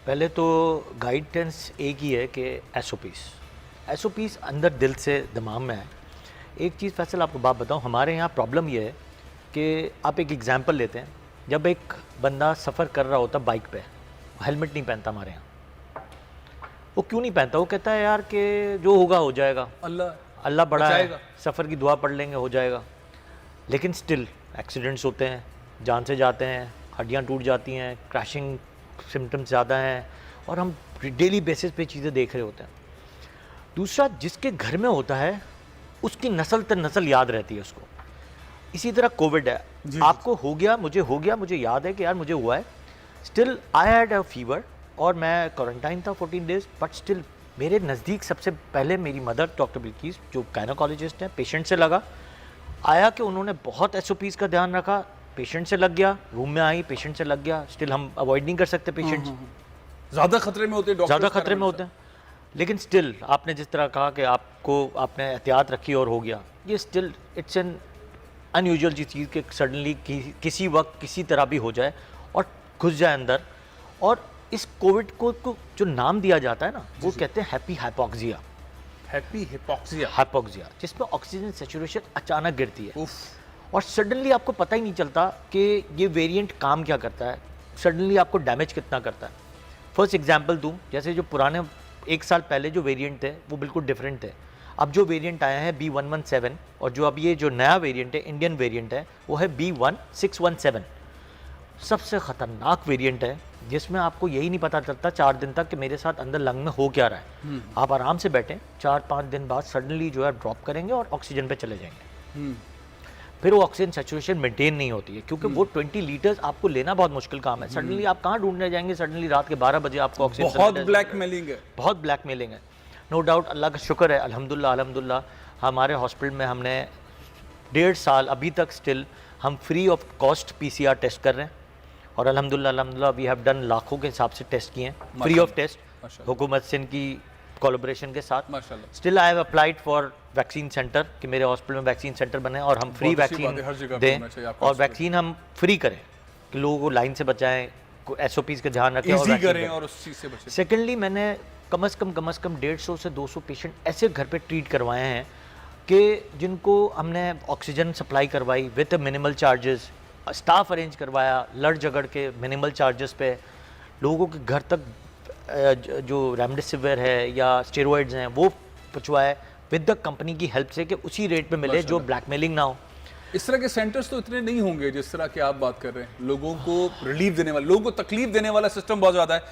पहले तो गाइडेंस एक ही है कि एसओपीस अंदर दिल से दिमाग में है। एक चीज़ फैसल आपको बात बताऊं, हमारे यहाँ प्रॉब्लम ये है कि आप एक एग्जांपल लेते हैं, जब एक बंदा सफ़र कर रहा होता बाइक पे, हेलमेट नहीं पहनता हमारे यहाँ। वो क्यों नहीं पहनता? वो कहता है यार कि जो होगा हो जाएगा, अल्लाह बड़ा है, सफ़र की दुआ पढ़ लेंगे हो जाएगा। लेकिन स्टिल एक्सीडेंट्स होते हैं, जान से जाते हैं, हड्डियाँ टूट जाती हैं, क्रैशिंग सिम्टम्स ज़्यादा हैं और हम डेली बेसिस पे चीज़ें देख रहे होते हैं। दूसरा, जिसके घर में होता है उसकी नस्ल तर नस्ल याद रहती है उसको। इसी तरह कोविड है, आपको हो गया, मुझे याद है कि यार मुझे हुआ है। Still I had a fever और मैं क्वारंटाइन था 14 डेज़, बट स्टिल मेरे नज़दीक सबसे पहले मेरी मदर डॉक्टर बिल्किस जो गायनोकोलॉजिस्ट हैं, पेशेंट से लगा आया कि उन्होंने बहुत एसओपीज़ का ध्यान रखा, पेशेंट से लग गया, रूम में आई, पेशेंट से लग गया। स्टिल हम अवॉइड नहीं कर सकते पेशेंट्स, ज़्यादा खतरे में होते हैं, ज़्यादा खतरे में होते हैं। लेकिन स्टिल आपने जिस तरह कहा कि आपने एहतियात रखी और हो गया, ये स्टिल इट्स एन अनयूजुअल चीज़ कि सडनली किसी वक्त किसी तरह भी हो जाए और घुस जाए अंदर। और इस कोविड को जो नाम दिया जाता है ना, वो कहते हैं हैप्पी हाइपोक्सिया, जिसमें ऑक्सीजन सैचुरेशन अचानक गिरती है और सडनली आपको पता ही नहीं चलता कि ये वेरिएंट काम क्या करता है, सडनली आपको डैमेज कितना करता है। फर्स्ट एग्जांपल दूं, जैसे जो पुराने 1 साल पहले जो वेरिएंट थे वो बिल्कुल डिफरेंट थे। अब जो वेरिएंट आया है B117 और जो अब ये जो नया वेरिएंट है, इंडियन वेरिएंट है, वो है B1617। सबसे ख़तरनाक वेरिएंट है जिसमें आपको यही नहीं पता चलता 4 दिन तक कि मेरे साथ अंदर लंग में हो क्या रहा है। आप आराम से बैठें, 4-5 दिन बाद सडनली जो है ड्रॉप करेंगे और ऑक्सीजन पे चले जाएंगे। फिर वो ऑक्सीजन सैचुरेशन मेंटेन नहीं होती है, क्योंकि वो 20 लीटर्स आपको लेना बहुत मुश्किल काम है। सडनली आप कहाँ ढूंढने जाएंगे? सडनली रात के 12 बजे आपको ऑक्सीजन, बहुत ब्लैकमेलिंग है। नो डाउट, अल्लाह का शुक्र है, अल्हम्दुलिल्लाह हमारे हॉस्पिटल में हमने 1.5 साल अभी तक स्टिल हम free of cost PCR test कर रहे हैं और अल्हम्दुलिल्लाह वी हैव डन लाखों के हिसाब से टेस्ट किए हैं फ्री ऑफ टेस्ट हुकूमत सिंध की कोलैबोरेशन के साथ। Still I have applied for vaccine centre कि मेरे हॉस्पिटल में वैक्सीन सेंटर बने और हम फ्री वैक्सीन दें और वैक्सीन हम फ्री करें कि लोगों को लाइन से बचाएं, SOPs का ध्यान रखें और उस चीज़ से बचें। सेकेंडली, मैंने कम से कम 150 से 200 पेशेंट ऐसे घर पे ट्रीट करवाए हैं कि जिनको हमने ऑक्सीजन सप्लाई करवाई with minimal charges, staff arrange करवाया लड़ झगड़ के मिनिमल चार्जेस पे, लोगों के घर तक जो रेमडेसिविर है या स्टेरॉइड्स हैं वो पहुँचवाए विद द कंपनी की हेल्प से कि उसी रेट पे मिले जो ब्लैकमेलिंग ना हो। इस तरह के सेंटर्स तो इतने नहीं होंगे जिस तरह की आप बात कर रहे हैं। लोगों को रिलीफ देने वाला, लोगों को तकलीफ देने वाला सिस्टम बहुत ज़्यादा है।